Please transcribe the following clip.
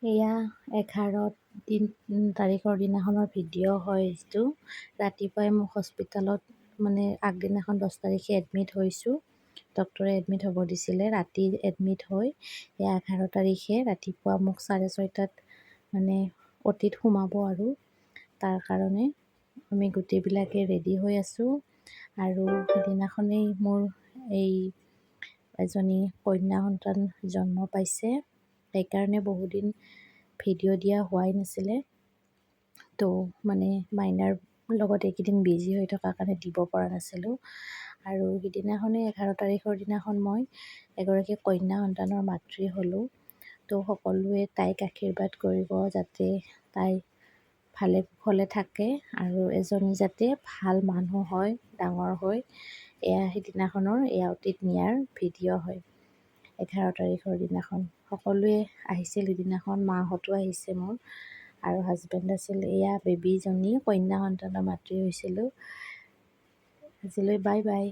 এয়া 11 তাৰিখৰ দিনাখনৰ ভিডিঅ' হয় যিটো। ৰাতিপুৱাই মোক হস্পিটেলত আগদিনাখন 10 তাৰিখে এডমিট হৈছোঁ। ডক্টৰে এডমিট হ'ব দিছিলে। ৰাতি এডমিট হৈ এয়া 11 তাৰিখে ৰাতিপুৱা মোক 6:30টাত অ'টিত সোমাব আৰু তাৰ কাৰণে আমি গোটেইবিলাকে ৰেডি হৈ আছোঁ। আৰু সেইদিনাখনেই মোৰ এজনী কন্যা সন্তান জন্ম পাইছে। সেইকাৰণে বহুদিন ভিডিঅ' দিয়া হোৱাই নাছিলে। তো মাইনাৰ লগত এইকেইদিন বিজি হৈ থকাৰ কাৰণে দিব পৰা নাছিলোঁ। আৰু সিদিনাখনেই 11 তাৰিখৰ দিনাখন মই এগৰাকী কন্যা সন্তানৰ মাতৃ হ'লোঁ। তো সকলোৱে তাইক আশীৰ্বাদ কৰিব যাতে তাই ভালে কুশলে থাকে আৰু এজনী যাতে ভাল মানুহ হয়, ডাঙৰ হৈ। এয়া সিদিনাখনৰ অ'টিত নিয়াৰ ভিডিঅ' হয়। 11 তাৰিখৰ দিনাখন সকলোৱে আহিছিল। সিদিনাখন মাহঁতো আহিছে মোৰ আৰু হাজবেণ্ড আছিল। এয়া বেবীজনী কন্যা সন্তানৰ মাতৃ হৈছিলোঁ। আজিলৈ বাই বাই।